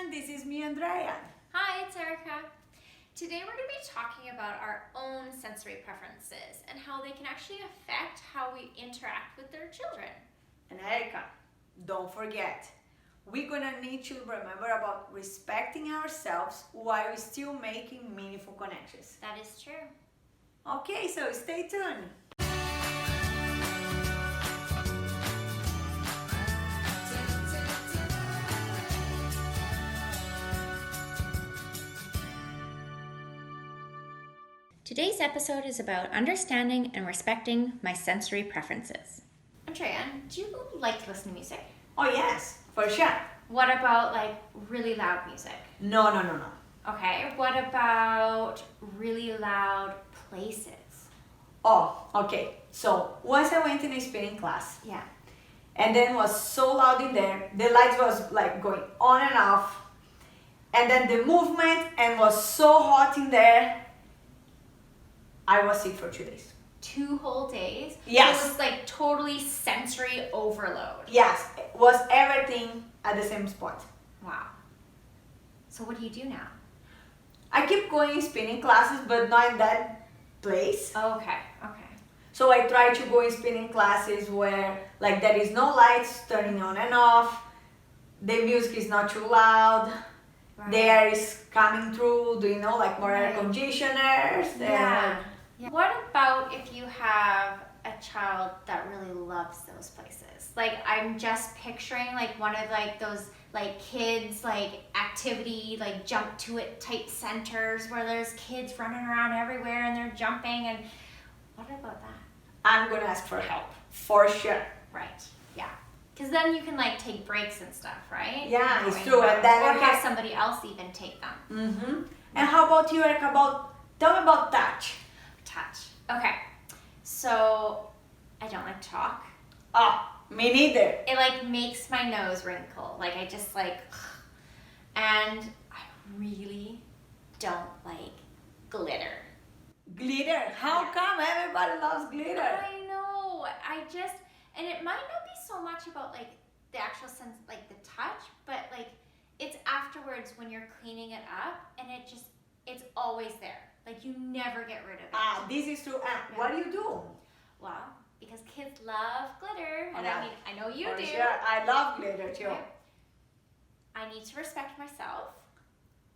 everyone, this is me, Andrea. Hi, it's Erica. Today we're going to be talking about our own sensory preferences and how they can actually affect how we interact with their children. And Erica, don't forget, we're gonna need to remember about respecting ourselves while still making meaningful connections. That is true. Okay, so stay tuned. Today's episode is about understanding and respecting my sensory preferences. Andrea, do you like to listen to music? Oh yes, for sure. What about like really loud music? No. Okay, what about really loud places? Oh, okay. So once I went in a spinning class, Yeah. and then was so loud in there, the lights was like going on and off, and then the movement and was so hot in there. I was sick for 2 days. 2 whole days? Yes. So it was like totally sensory overload. Yes, it was everything at the same spot. Wow. So what do you do now? I keep going spinning classes, but not in that place. Okay. So I try to go in spinning classes where like there is no lights turning on and off, the music is not too loud, Right. the air is coming through, do you know, like more air Right. conditioners. Yeah. What about if you have a child that really loves those places? Like I'm just picturing like one of like those like kids like activity like jump to it type centers where there's kids running around everywhere and they're jumping, and what about that? I'm gonna ask for help, for sure. Right. Yeah. Because then you can like take breaks and stuff, right? Yeah, it's Going true. around. And then or I have get- somebody else even take them. Mm-hmm. And how about you, Erica? Tell me about touch. Touch. Okay. So I don't like to talk. Oh, me neither. It like makes my nose wrinkle. Like I just like, and I really don't like glitter. Glitter. How Yeah. come everybody loves glitter? I know. And it might not be so much about like the actual sense, like the touch, but like it's afterwards when you're cleaning it up and it's always there. Like you never get rid of it. This is true. And what do you do? Well, because kids love glitter, and Yeah. I mean, I know you For do. sure. I love glitter too. Right? I need to respect myself,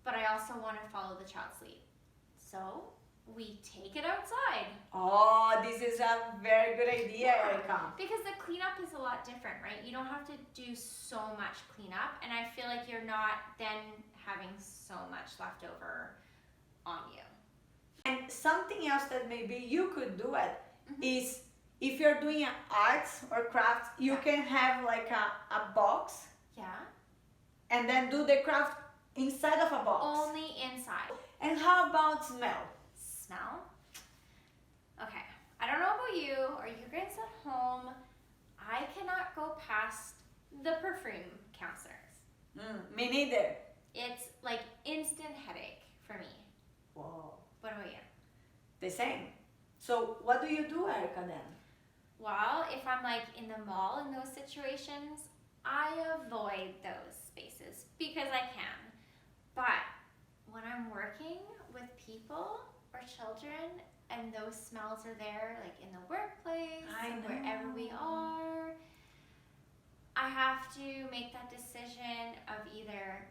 but I also want to follow the child's lead. So we take it outside. Oh, this is a very good idea, Erica. Because the cleanup is a lot different, right? You don't have to do so much cleanup, and I feel like you're not then having so much left over on you. And something else that maybe you could do it Mhm. is if you're doing arts or crafts, you Yeah. can have like a box Yeah. and then do the craft inside of a box. Only inside. And how about smell? Smell? Okay. I don't know about you or you guys at home. I cannot go past the perfume counselors. Me neither. It's like instant headache for me. Whoa. What about you? The same. So what do you do, Erica, then? Well, if I'm like in the mall in those situations, I avoid those spaces because I can. But when I'm working with people or children and those smells are there, like in the workplace, I and wherever we know. are, I have to make that decision of either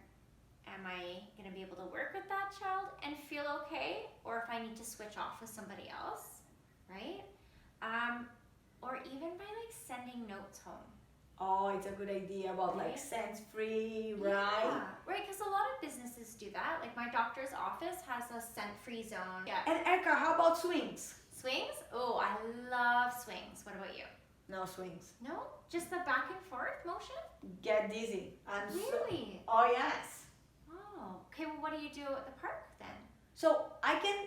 am I going to be able to work with that child and feel okay, or if I need to switch off with somebody else, right? Or even by like sending notes home. Oh, it's a good idea about like Right. scent free, right? Yeah, right, because a lot of businesses do that. Like my doctor's office has a scent-free zone. Yeah. And Erica, how about swings? Swings? Oh, I love swings. What about you? No swings. No? Just the back and forth motion? Get dizzy. Really? Oh yes. Oh, okay, well what do you do at the park then? So I can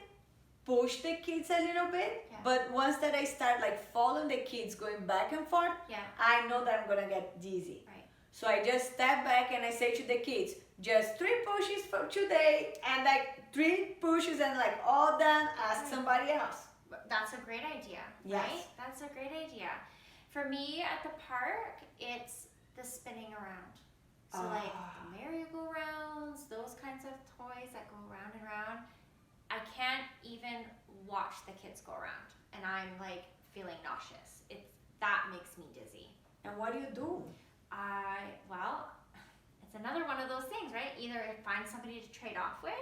push the kids a little bit, Yeah. but once that I start like following the kids going back and forth, Yeah, I know that I'm gonna get dizzy. right. So I just step back and I say to the kids, just 3 pushes for today, and like 3 pushes and like all done, ask Right. somebody else. That's a great idea, Yes. right? That's a great idea. For me at the park, it's the spinning around. So like Ah. the merry-go-round, even watch the kids go around and I'm like feeling nauseous. That makes me dizzy. And what do you do? Well, it's another one of those things, right? Either find somebody to trade off with,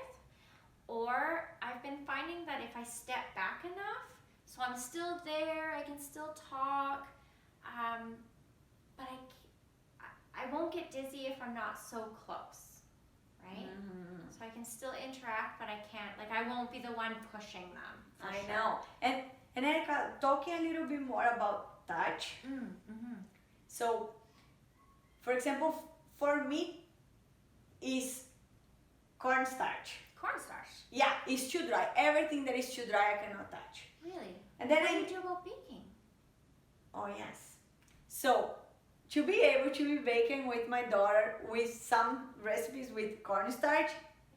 or I've been finding that if I step back enough, so I'm still there, I can still talk, but I won't get dizzy if I'm not so close, right? Mm-hmm. So I can still interact, but I can't, like, I won't be the one pushing them. I know. And Erica, talking a little bit more about touch. Mm-hmm. So, for example, for me, is cornstarch. Cornstarch. Yeah, it's too dry. Everything that is too dry, I cannot touch. Really? And then What do you do about baking? Oh yes. So, to be able to be baking with my daughter with some recipes with cornstarch,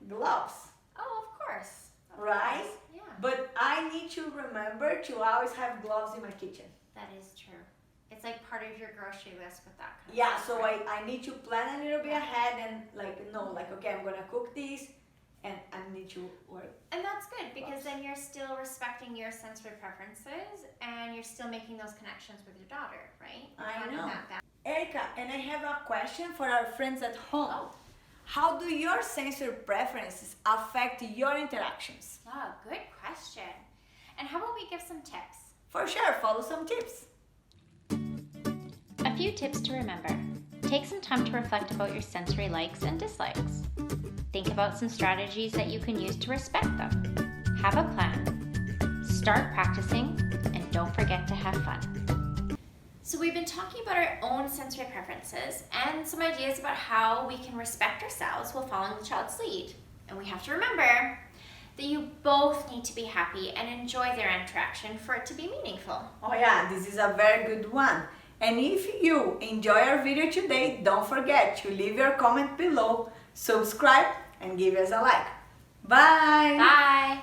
gloves, Oh, of course. Of right? course. Yeah. But I need to remember to always have gloves in my kitchen. That is true. It's like part of your grocery list with that kind of Yeah, stuff, so right? I need to plan a little bit ahead and okay, I'm gonna cook this and I need to work. And that's good because then you're still respecting your sensory preferences and you're still making those connections with your daughter, right? You're I having know. that balance. Erica, and I have a question for our friends at home. Oh. How do your sensory preferences affect your interactions? Oh, good question. And how about we give some tips? For sure, follow some tips. A few tips to remember. Take some time to reflect about your sensory likes and dislikes. Think about some strategies that you can use to respect them. Have a plan. Start practicing, and don't forget to have fun. So we've been talking about our own sensory preferences and some ideas about how we can respect ourselves while following the child's lead. And we have to remember that you both need to be happy and enjoy their interaction for it to be meaningful. Oh yeah, this is a very good one. And if you enjoy our video today, don't forget to leave your comment below, subscribe, and give us a like. Bye! Bye!